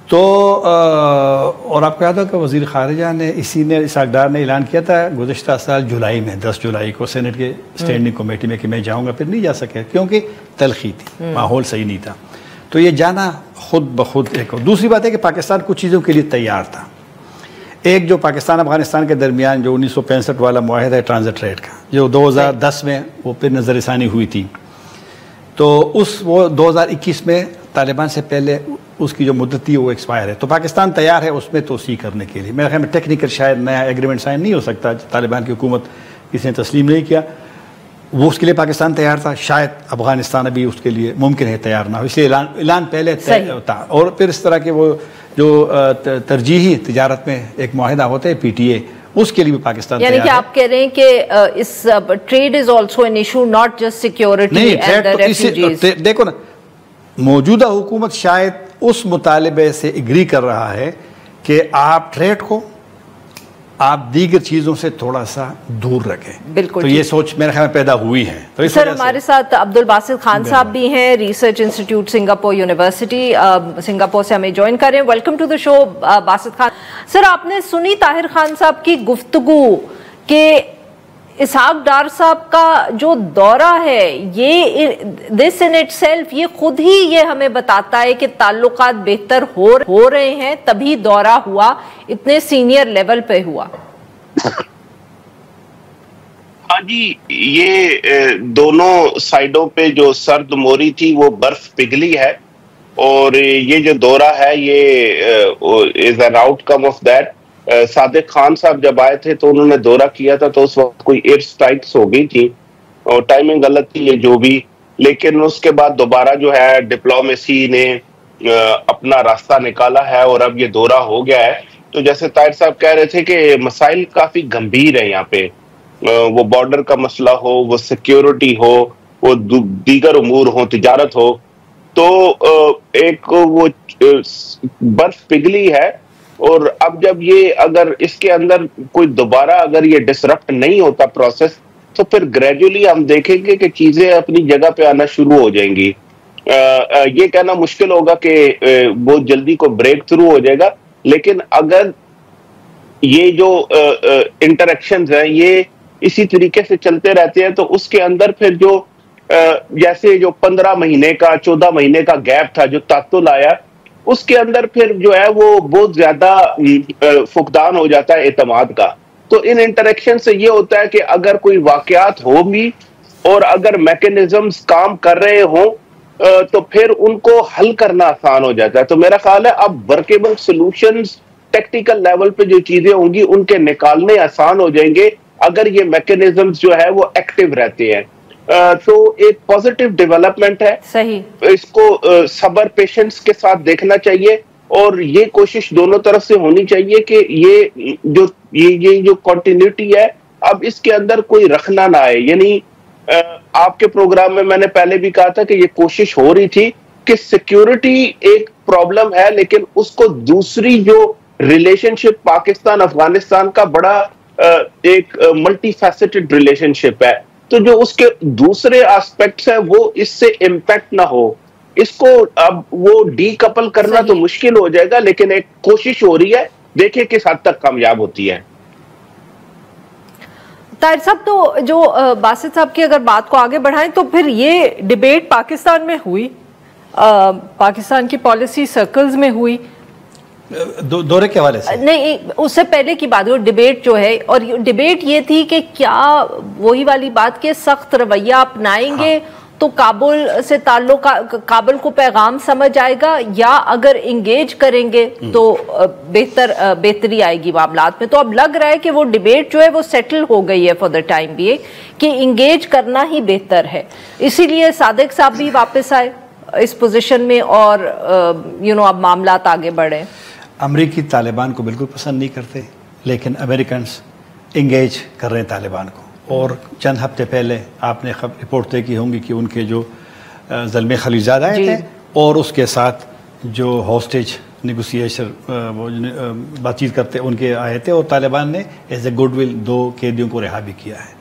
تو اور آپ کو یاد ہوگا وزیر خارجہ نے اسحاق ڈار نے اعلان کیا تھا گزشتہ سال جولائی میں, 10 جولائی کو سینٹ کے اسٹینڈنگ کمیٹی میں کہ میں جاؤں گا, پھر نہیں جا سکے کیونکہ تلخی تھی, ماحول صحیح نہیں تھا. تو یہ جانا خود بخود ایک. دوسری بات ہے کہ پاکستان کچھ چیزوں کے لیے تیار تھا. ایک جو پاکستان افغانستان کے درمیان جو 1965 والا معاہدہ ہے ٹرانزٹ ریٹ کا, جو 2010 میں وہ پھر نظر ثانی ہوئی تھی, تو وہ 2021 میں طالبان سے پہلے اس کی جو مدت تھی وہ ایکسپائر ہے. تو پاکستان تیار ہے اس میں توسیع کرنے کے لیے. میرے خیال میں ٹیکنیکل شاید نیا ایگریمنٹ سائن نہیں ہو سکتا, طالبان کی حکومت کسی نے تسلیم نہیں کیا, وہ اس کے لیے پاکستان تیار تھا. شاید افغانستان ابھی اس کے لیے ممکن ہے تیار نہ ہو, اس لیے اعلان پہلے طے ہوتا. اور پھر اس طرح کے وہ جو ترجیحی تجارت میں ایک معاہدہ ہوتا ہے PTA، اس کے لیے بھی پاکستان یعنی کہ آپ کہہ رہے ہیں کہ اس trade is also an issue, not just security and the refugees. دیکھو نا، موجودہ حکومت شاید اس مطالبے سے اگری کر رہا ہے کہ آپ ٹریڈ کو آپ دیگر چیزوں سے تھوڑا سا دور رکھیں. بالکل. تو یہ سوچ میرے خیال میں پیدا ہوئی ہے. سر ہمارے ساتھ عبدالباسط خان صاحب بھی ہیں، research institute Singapore university Singapore سے ہمیں جوائن کر رہے ہیں. ویلکم ٹو دا شو باسط خان. سر آپ نے سنی طاہر خان صاحب کی گفتگو کہ اسحاق ڈار صاحب کا جو دورہ ہے، یہ دس ان اٹ سیلف، یہ خود ہی یہ ہمیں بتاتا ہے کہ تعلقات بہتر ہو رہے ہیں، تبھی دورہ ہوا، اتنے سینئر لیول پہ ہوا. ہاں جی، یہ دونوں سائڈوں پہ جو سرد موری تھی وہ برف پگھلی ہے، اور یہ جو دورہ ہے یہ is an outcome of that. Sadiq Khan صاحب جب آئے تھے تو انہوں نے دورہ کیا تھا تو اس وقت کوئی ایئر سٹرائکس ہو گئی تھی اور ٹائمنگ غلط تھی یہ جو بھی، لیکن اس کے بعد دوبارہ جو ہے ڈپلومیسی نے اپنا راستہ نکالا ہے اور اب یہ دورہ ہو گیا ہے. تو جیسے طاہر صاحب کہہ رہے تھے کہ مسائل کافی گمبھیر ہیں یہاں پہ، وہ بارڈر کا مسئلہ ہو، وہ سیکیورٹی ہو، وہ دیگر امور ہو، تجارت ہو. تو ایک وہ برف پگھلی ہے، اور اب جب یہ اگر اس کے اندر کوئی دوبارہ اگر یہ ڈسرپٹ نہیں ہوتا پروسیس، تو پھر گریجولی ہم دیکھیں گے کہ چیزیں اپنی جگہ پہ آنا شروع ہو جائیں گی. یہ کہنا مشکل ہوگا کہ بہت جلدی کو بریک تھرو ہو جائے گا، لیکن اگر یہ جو انٹریکشنز ہیں یہ اسی طریقے سے چلتے رہتے ہیں تو اس کے اندر پھر جو جیسے جو 15 مہینے کا 14 مہینے کا گیپ تھا جو تعطل آیا، اس کے اندر پھر جو ہے وہ بہت زیادہ فقدان ہو جاتا ہے اعتماد کا. تو ان انٹریکشن سے یہ ہوتا ہے کہ اگر کوئی واقعات ہوں بھی اور اگر میکنزمز کام کر رہے ہوں تو پھر ان کو حل کرنا آسان ہو جاتا ہے. تو میرا خیال ہے اب ورکیبل سولوشنز ٹیکٹیکل لیول پہ جو چیزیں ہوں گی ان کے نکالنے آسان ہو جائیں گے اگر یہ میکنزمز جو ہے وہ ایکٹیو رہتے ہیں. تو ایک پازیٹیو ڈیولپمنٹ ہے. صحیح. اس کو صبر پیشنس کے ساتھ دیکھنا چاہیے، اور یہ کوشش دونوں طرف سے ہونی چاہیے کہ یہ جو کنٹینیوٹی ہے اب اس کے اندر کوئی رکھنا نہ آئے. یعنی آپ کے پروگرام میں نے پہلے بھی کہا تھا کہ یہ کوشش ہو رہی تھی کہ سیکیورٹی ایک پرابلم ہے، لیکن اس کو دوسری جو ریلیشن شپ پاکستان افغانستان کا بڑا ایک ملٹی فیسٹڈ ریلیشن شپ ہے، تو جو اس کے دوسرے آسپیکٹس ہیں وہ اس سے امپیکٹ نہ ہو. اس کو اب وہ ڈی کپل کرنا تو مشکل ہو جائے گا، لیکن ایک کوشش ہو رہی ہے، دیکھیں کس حد تک کامیاب ہوتی ہے. طاہر صاحب، تو جو باسط صاحب کی اگر بات کو آگے بڑھائیں تو پھر یہ ڈیبیٹ پاکستان میں ہوئی، پاکستان کی پالیسی سرکلز میں ہوئی، دورے کے حوالے سے نہیں، اس سے پہلے کی بات، ڈیبیٹ جو ہے، اور ڈیبیٹ یہ تھی کہ کیا وہی والی بات کہ سخت رویہ اپنائیں گے تو کابل سے تعلق، کابل کو پیغام سمجھ آئے گا، یا اگر انگیج کریں گے تو بہتری آئے گی معاملات میں. تو اب لگ رہا ہے کہ وہ ڈیبیٹ جو ہے وہ سیٹل ہو گئی ہے فار دا ٹائم بھی، کہ انگیج کرنا ہی بہتر ہے. اسی لیے صادق صاحب بھی واپس آئے اس پوزیشن میں، اور اب معاملات آگے بڑھے. امریکی طالبان کو بالکل پسند نہیں کرتے، لیکن امریکنز انگیج کر رہے ہیں طالبان کو. اور چند ہفتے پہلے آپ نے رپورٹ طے کی ہوں گی کہ ان کے جو زلمے خلیزاد آئے تھے، اور اس کے ساتھ جو ہاسٹیج نیگوسیشن بات چیت کرتے ان کے آئے تھے، اور طالبان نے ایز اے گڈ ول 2 قیدیوں کو رہا بھی کیا ہے.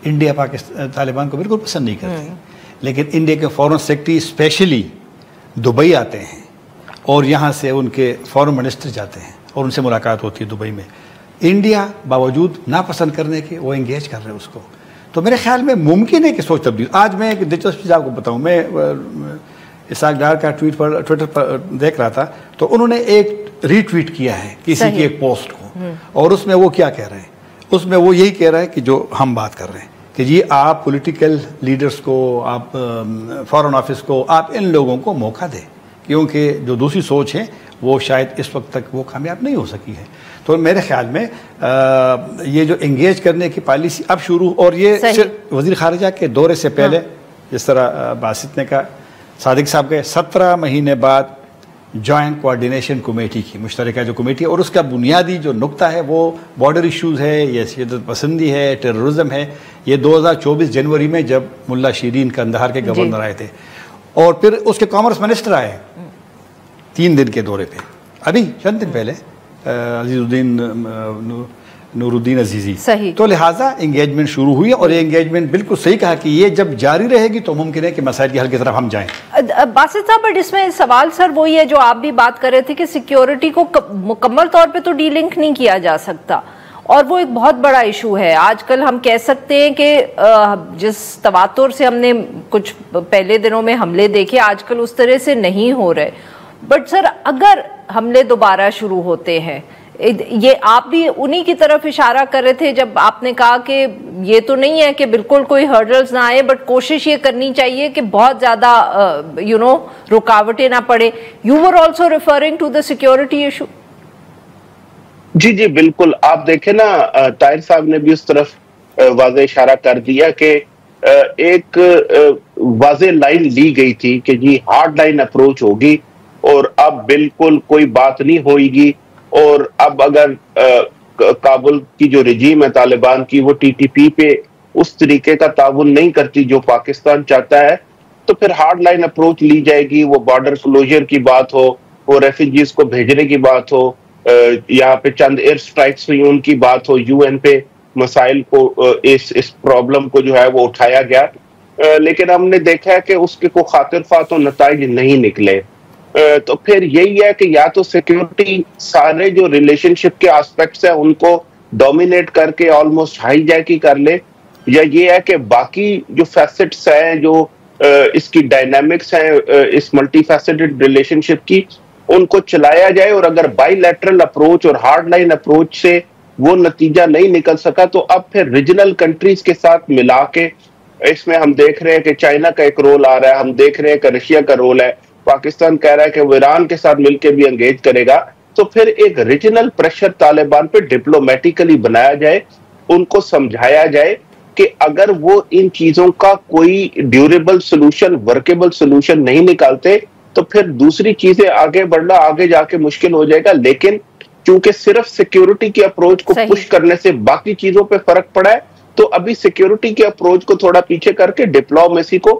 انڈیا پاکستان طالبان کو بالکل پسند نہیں کرتی، لیکن انڈیا کے فورن سیکرٹری اسپیشلی دبئی آتے ہیں، اور یہاں سے ان کے فورن منسٹر جاتے ہیں اور ان سے ملاقات ہوتی ہے دبئی میں. انڈیا باوجود ناپسند کرنے کے وہ انگیج کر رہے ہیں اس کو. تو میرے خیال میں ممکن ہے کہ سوچ تبدیل. آج میں ایک دلچسپ چیز آپ کو بتاؤں، میں اسحاق ڈار کا ٹویٹر پر دیکھ رہا تھا، تو انہوں نے ایک ری ٹویٹ کیا ہے کسی کی ایک پوسٹ کو، اور اس میں وہ کیا کہہ رہے ہیں، اس میں وہ یہی کہہ رہے ہیں کہ جو ہم بات کر رہے ہیں کہ جی آپ پولیٹیکل لیڈرز کو، آپ فارن آفس کو، آپ ان لوگوں کو موقع دیں، کیونکہ جو دوسری سوچ ہے وہ شاید اس وقت تک وہ کامیاب نہیں ہو سکی ہے. تو میرے خیال میں یہ جو انگیج کرنے کی پالیسی اب شروع، اور یہ وزیر خارجہ کے دورے سے پہلے جس طرح باسط نے کہا، صادق صاحب کے 17 مہینے بعد جوائنٹ کوارڈینیشن کمیٹی کی مشترکہ جو کمیٹی، اور اس کا بنیادی جو نقطہ ہے وہ بارڈر ایشوز ہے، یہ شدت پسندی ہے، ٹیررزم ہے۔ یہ 2024 جنوری میں جب ملا شیرین قندھار کے گورنر آئے تھے، اور پھر اس کے کامرس منسٹر آئے 3 دن کے دورے پہ، ابھی چند دن پہلے، عزیز الدین نور الدین عزیزی۔ تو لہٰذا انگیجمنٹ شروع ہوئی، اور یہ انگیجمنٹ بالکل صحیح کہا کہ یہ جب جاری رہے گی تو ممکن ہے کہ مسائل کے حل کی طرف ہم جائیں۔ باسط صاحب، بٹ اس میں سوال سر وہی ہے جو آپ بھی بات کر رہے تھے کہ سیکیورٹی کو مکمل طور پہ تو ڈی لنک نہیں کیا جا سکتا، اور وہ ایک بہت بڑا ایشو ہے۔ آج کل ہم کہہ سکتے ہیں کہ جس تواتر سے ہم نے کچھ پہلے دنوں میں حملے دیکھے، آج کل اس طرح سے نہیں ہو رہے، بٹ سر اگر حملے دوبارہ شروع ہوتے ہیں، یہ آپ بھی انہی کی طرف اشارہ کر رہے تھے جب آپ نے کہا کہ یہ تو نہیں ہے کہ بالکل کوئی ہرڈلز نہ آئے، بٹ کوشش یہ کرنی چاہیے کہ بہت زیادہ رکاوٹیں نہ پڑے۔ You were also referring to the security issue? جی بالکل، آپ دیکھیں نا، طاہر صاحب نے بھی اس طرف واضح اشارہ کر دیا کہ ایک واضح لائن لی گئی تھی کہ جی ہارڈ لائن اپروچ ہوگی، اور اب بالکل کوئی بات نہیں ہوئے گی، اور اب اگر کابل کی جو رجیم ہے طالبان کی، وہ ٹی ٹی پی پہ اس طریقے کا تعاون نہیں کرتی جو پاکستان چاہتا ہے، تو پھر ہارڈ لائن اپروچ لی جائے گی۔ وہ بارڈر کلوزر کی بات ہو، وہ ریفیوجیز کو بھیجنے کی بات ہو، یہاں پہ چند ایئر سٹرائکس ہوئی ان کی بات ہو، یو این پہ مسائل کو، اس پرابلم کو جو ہے وہ اٹھایا گیا، لیکن ہم نے دیکھا ہے کہ اس کے کوئی خاطر خواہ و نتائج نہیں نکلے۔ تو پھر یہی ہے کہ یا تو سیکیورٹی سارے جو ریلیشن شپ کے آسپیکٹس ہیں ان کو ڈومینیٹ کر کے آلموسٹ ہائی جیکی کر لے، یا یہ ہے کہ باقی جو فیسٹس ہیں، جو اس کی ڈائنامکس ہیں اس ملٹی فیسٹڈ ریلیشن شپ کی، ان کو چلایا جائے، اور اگر بائی لیٹرل اپروچ اور ہارڈ لائن اپروچ سے وہ نتیجہ نہیں نکل سکا تو اب پھر ریجنل کنٹریز کے ساتھ ملا کے، اس میں ہم دیکھ رہے ہیں کہ چائنا کا ایک رول آ رہا ہے، ہم دیکھ رہے ہیں کہ رشیا کا رول ہے، پاکستان کہہ رہا ہے کہ وہ ایران کے ساتھ مل کے بھی انگیج کرے گا، تو پھر ایک ریجنل پریشر طالبان پہ ڈپلومیٹیکلی بنایا جائے، ان کو سمجھایا جائے کہ اگر وہ ان چیزوں کا کوئی ڈیوریبل سولوشن، ورکیبل سولوشن نہیں نکالتے تو پھر دوسری چیزیں آگے بڑھنا آگے جا کے مشکل ہو جائے گا۔ لیکن چونکہ صرف سیکیورٹی کی اپروچ کو پش کرنے سے باقی چیزوں پہ فرق پڑا ہے، تو ابھی سیکیورٹی کی اپروچ کو تھوڑا پیچھے کر کے ڈپلومیسی کو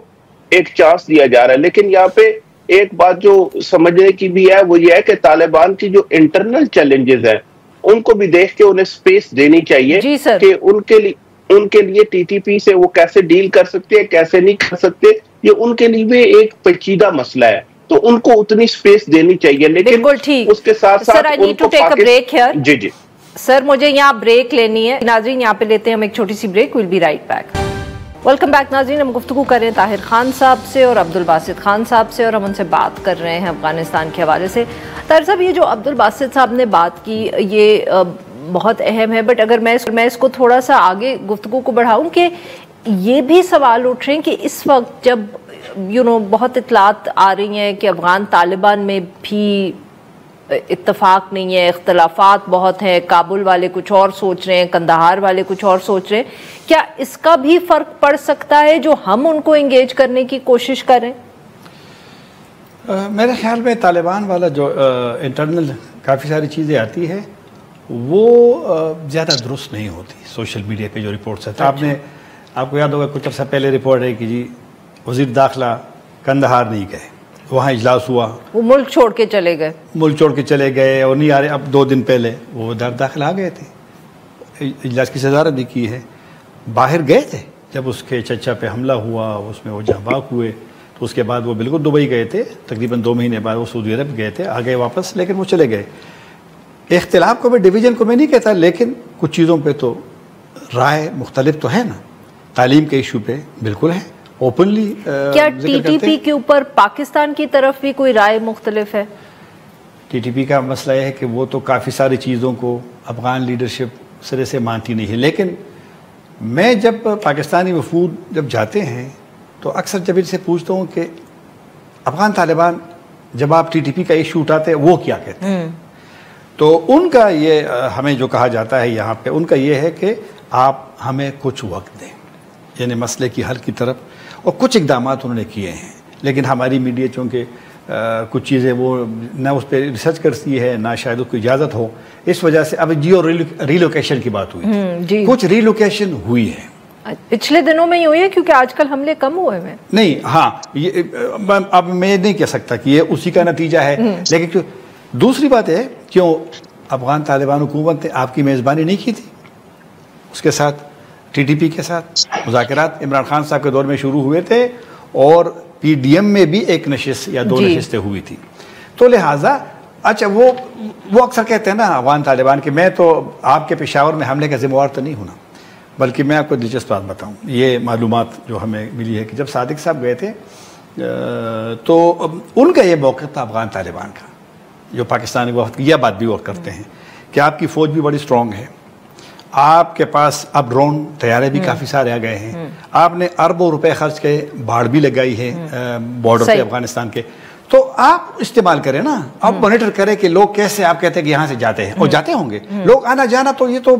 ایک چانس دیا جا رہا ہے۔ لیکن یہاں پہ ایک بات جو سمجھنے کی بھی ہے وہ یہ ہے کہ طالبان کی جو انٹرنل چیلنجز ہیں ان کو بھی دیکھ کے انہیں سپیس دینی چاہیے کہ ان کے لیے ٹی ٹی پی سے وہ کیسے ڈیل کر سکتے ہیں، کیسے نہیں کر سکتے، یہ ان کے لیے بھی ایک پیچیدہ مسئلہ ہے، تو ان کو اتنی سپیس دینی چاہیے۔ لیکن اس کے ساتھ ساتھ جی سر مجھے یہاں بریک لینی ہے، ناظرین یہاں پہ لیتے ہیں ہم ایک چھوٹی سی break, we'll be right back. Welcome back ناظرین، ہم گفتگو کر رہے ہیں طاہر خان صاحب سے اور عبدالباسط خان صاحب سے، اور ہم ان سے بات کر رہے ہیں افغانستان کے حوالے سے۔ طاہر صاحب، یہ جو عبدالباسط صاحب نے بات کی یہ بہت اہم ہے، بٹ اگر میں اس کو تھوڑا سا آگے گفتگو کو بڑھاؤں کہ یہ بھی سوال اٹھ رہے ہیں کہ اس وقت جب بہت اطلاعات آ رہی ہیں کہ افغان طالبان میں بھی اتفاق نہیں ہے، اختلافات بہت ہیں، کابل والے کچھ اور سوچ رہے ہیں، قندھار والے کچھ اور سوچ رہے ہیں، کیا اس کا بھی فرق پڑ سکتا ہے جو ہم ان کو انگیج کرنے کی کوشش کریں؟ میرے خیال میں طالبان والا جو انٹرنل کافی ساری چیزیں آتی ہے وہ زیادہ درست نہیں ہوتی۔ سوشل میڈیا پہ جو رپورٹس ہیں، آپ کو یاد ہوگا کچھ عرصہ پہلے رپورٹ ہے کہ جی وزیر داخلہ قندھار نہیں گئے، وہاں اجلاس ہوا، وہ ملک چھوڑ کے چلے گئے اور نہیں آ رہے۔ اب 2 دن پہلے وہ داخل آ گئے تھے، اجلاس کی صدارت بھی کی ہے، باہر گئے تھے جب اس کے چچا پہ حملہ ہوا، اس میں وہ جاں باک ہوئے، تو اس کے بعد وہ بالکل دبئی گئے تھے، تقریباً 2 مہینے بعد وہ سعودی عرب گئے تھے، آ گئے واپس، لیکن وہ چلے گئے۔ اختلاف کو میں ڈویژن کو میں نہیں کہتا، لیکن کچھ چیزوں پہ تو رائے مختلف تو ہے نا۔ تعلیم کے ایشو پہ بالکل ہے، اوپنلی کیا ٹی ٹی پی کے اوپر پاکستان کی طرف بھی کوئی رائے مختلف ہے؟ ٹی ٹی پی کا مسئلہ یہ ہے کہ وہ تو کافی ساری چیزوں کو افغان لیڈرشپ سرے سے مانتی نہیں ہے، لیکن میں جب پاکستانی وفود جب جاتے ہیں تو اکثر جب ان سے پوچھتا ہوں کہ افغان طالبان جب آپ ٹی ٹی پی کا ایشو اٹھاتے ہیں وہ کیا کہتے ہیں، تو ان کا یہ ہمیں جو کہا جاتا ہے یہاں پہ، ان کا یہ ہے کہ آپ ہمیں کچھ وقت دیں، یعنی مسئلے کی حل کی طرف، اور کچھ اقدامات انہوں نے کیے ہیں، لیکن ہماری میڈیا چونکہ کچھ چیزیں وہ نہ اس پہ ریسرچ کرتی ہے، نہ شاید اس کو اجازت ہو. اس وجہ سے اب جیو ریلوکیشن کی بات ہوئی تھی، کچھ ریلوکیشن ہوئی ہے پچھلے دنوں میں ہی ہوئی ہے کیونکہ آج کل حملے کم ہوئے ہیں. نہیں ہاں اب میں نہیں کہہ سکتا کہ یہ اسی کا نتیجہ ہے، لیکن دوسری بات ہے کیوں افغان طالبان حکومت نے آپ کی میزبانی نہیں کی تھی، اس کے ساتھ ٹی ٹی پی کے ساتھ مذاکرات عمران خان صاحب کے دور میں شروع ہوئے تھے اور پی ڈی ایم میں بھی ایک نشست یا 2 نشستیں ہوئی تھی. تو لہٰذا اچھا وہ اکثر کہتے ہیں نا افغان طالبان کہ میں تو آپ کے پشاور میں حملے کا ذمہ دار تو نہیں ہونا، بلکہ میں آپ کو دلچسپ بات بتاؤں. یہ معلومات جو ہمیں ملی ہے کہ جب صادق صاحب گئے تھے تو ان کا یہ موقف تھا افغان طالبان کا، جو پاکستانی وفد کی یہ بات بھی وہ کرتے ہیں کہ آپ کی فوج بھی بڑی اسٹرانگ ہے، آپ کے پاس اب ڈرون طیارے بھی کافی سارے آ گئے ہیں، آپ نے اربوں روپے خرچ کے باڑ بھی لگائی ہے بارڈر پہ افغانستان کے، تو آپ استعمال کریں نا، آپ مانیٹر کریں کہ لوگ کیسے، آپ کہتے ہیں کہ یہاں سے جاتے ہیں اور جاتے ہوں گے لوگ، آنا جانا تو یہ تو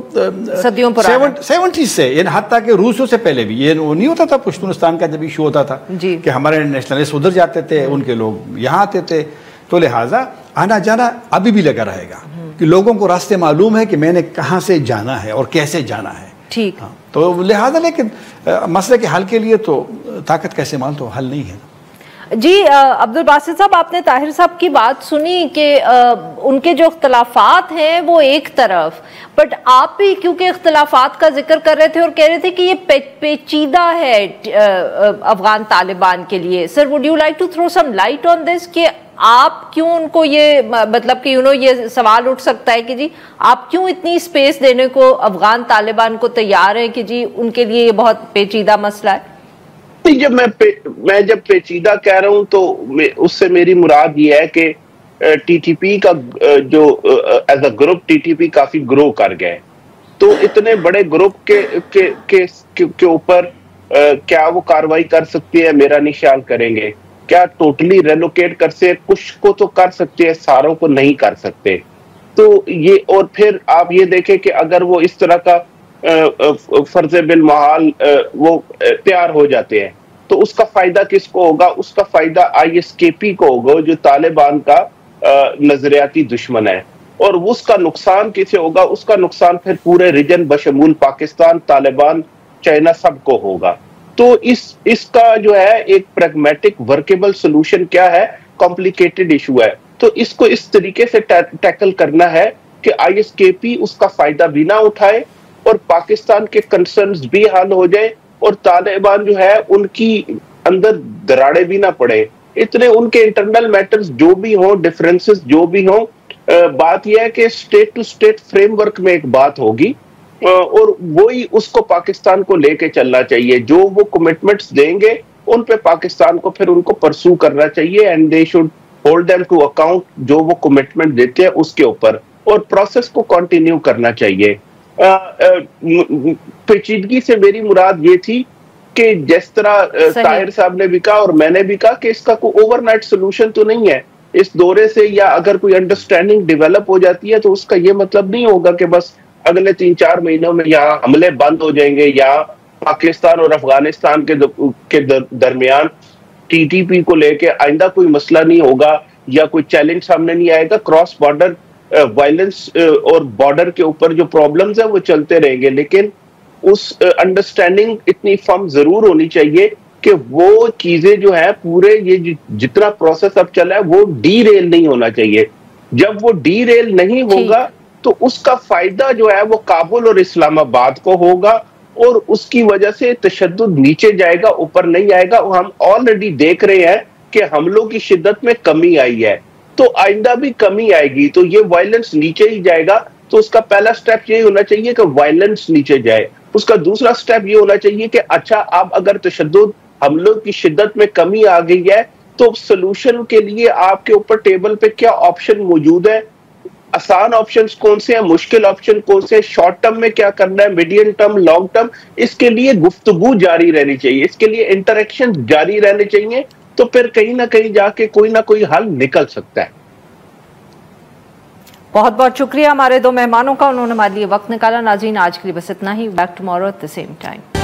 صدیوں پرانا 70s سے، یعنی حتیٰ کہ روسوں سے پہلے بھی یہ نہیں ہوتا تھا. پشتونستان کا جب ایشو ہوتا تھا کہ ہمارے نیشنلسٹ ادھر جاتے تھے، ان کے لوگ یہاں آتے تھے، تو لہٰذا آنا جانا ابھی بھی لگا رہے گا کہ لوگوں کو راستے معلوم ہے کہ میں نے کہاں سے جانا ہے اور کیسے جانا ہے. ٹھیک تو لہٰذا لیکن مسئلے کے حل کے لیے تو طاقت کا استعمال تو حل نہیں ہے. جی عبدالباسط صاحب، آپ نے طاہر صاحب کی بات سنی کہ ان کے جو اختلافات ہیں وہ ایک طرف، بٹ آپ بھی کیونکہ اختلافات کا ذکر کر رہے تھے اور کہہ رہے تھے کہ یہ پیچیدہ ہے افغان طالبان کے لیے. Sir would you like to throw some light on this کہ آپ کیوں ان کو یہ مطلب کہ یہ سوال اٹھ سکتا ہے کہ جی آپ کیوں اتنی اسپیس دینے کو افغان طالبان کو تیار ہیں کہ جی ان کے لیے یہ بہت پیچیدہ مسئلہ ہے؟ جب میں جب پیچیدہ کہہ رہا ہوں تو اس سے میری مراد یہ ہے کہ ٹی ٹی پی کا جو as a group T T P کافی گرو کر گئے، تو اتنے بڑے گروپ کے اوپر کیا وہ کاروائی کر سکتی ہے؟ میرا نہیں خیال کریں گے. کیا ٹوٹلی ریلوکیٹ کر سے کچھ کو تو کر سکتے ہیں، ساروں کو نہیں کر سکتے. تو یہ اور پھر آپ یہ دیکھیں کہ اگر وہ اس طرح کا فرض بالمحال وہ تیار ہو جاتے ہیں تو اس کا فائدہ کس کو ہوگا؟ اس کا فائدہ آئی ایس کے پی کو ہوگا جو طالبان کا نظریاتی دشمن ہے، اور اس کا نقصان کسے ہوگا؟ اس کا نقصان پھر پورے ریجن بشمول پاکستان، طالبان، چائنا سب کو ہوگا. تو اس کا جو ہے ایک پریگمیٹک ورکیبل سولوشن کیا ہے؟ کمپلیکیٹڈ ایشو ہے. تو اس کو اس طریقے سے ٹیکل کرنا ہے کہ آئی ایس کے پی اس کا فائدہ بھی نہ اٹھائے اور پاکستان کے کنسرنز بھی حل ہو جائے اور طالبان جو ہے ان کی اندر دراڑے بھی نہ پڑے. اتنے ان کے انٹرنل میٹرز جو بھی ہوں، ڈیفرنسز جو بھی ہوں، بات یہ ہے کہ state to state framework میں ایک بات ہوگی اور وہی اس کو پاکستان کو لے کے چلنا چاہیے. جو وہ کمٹمنٹس دیں گے ان پہ پاکستان کو پھر ان کو پرسو کرنا چاہیے and they should hold them to account جو وہ کمٹمنٹ دیتے ہیں اس کے اوپر، اور پروسیس کو کنٹینیو کرنا چاہیے. پیچیدگی سے میری مراد یہ تھی کہ جس طرح طاہر صاحب نے بھی کہا اور میں نے بھی کہا کہ اس کا کوئی اوور نائٹ سولوشن تو نہیں ہے. اس دورے سے یا اگر کوئی انڈرسٹینڈنگ ڈیولپ ہو جاتی ہے تو اس کا یہ مطلب نہیں ہوگا کہ بس اگلے 3-4 مہینوں میں یہاں حملے بند ہو جائیں گے یا پاکستان اور افغانستان کے درمیان ٹی ٹی پی کو لے کے آئندہ کوئی مسئلہ نہیں ہوگا یا کوئی چیلنج سامنے نہیں آئے گا. کراس بارڈر وائلنس اور بارڈر کے اوپر جو پرابلمز ہیں وہ چلتے رہیں گے، لیکن اس انڈرسٹینڈنگ اتنی فرم ضرور ہونی چاہیے کہ وہ چیزیں جو ہیں پورے یہ جتنا پروسیس اب چلا ہے وہ ڈی ریل نہیں ہونا چاہیے. جب وہ ڈی ریل نہیں ہوگا تو اس کا فائدہ جو ہے وہ کابل اور اسلام آباد کو ہوگا اور اس کی وجہ سے تشدد نیچے جائے گا، اوپر نہیں آئے گا. ہم آلریڈی دیکھ رہے ہیں کہ حملوں کی شدت میں کمی آئی ہے، تو آئندہ بھی کمی آئے گی. تو یہ وائلنس نیچے ہی جائے گا. تو اس کا پہلا سٹیپ یہ ہونا چاہیے کہ وائلنس نیچے جائے. اس کا دوسرا سٹیپ یہ ہونا چاہیے کہ اچھا اب اگر تشدد حملوں کی شدت میں کمی آ گئی ہے تو سلوشن کے لیے آپ کے اوپر ٹیبل پہ کیا آپشن موجود ہے؟ آسان آپشنز کون سے ہیں، مشکل آپشن کون سے ہیں، شارٹ ٹرم میں کیا کرنا ہے، میڈیم ٹرم، لانگ ٹرم. اس کے لیے گفتگو جاری رہنی چاہیے، اس کے لیے انٹریکشن جاری رہنے چاہیے. تو پھر کہیں نہ کہیں جا کے کوئی نہ کوئی حل نکل سکتا ہے. بہت بہت شکریہ ہمارے دو مہمانوں کا، انہوں نے ہمارے لیے وقت نکالا. ناظرین آج کے لیے بس اتنا ہی. Back tomorrow at the same time.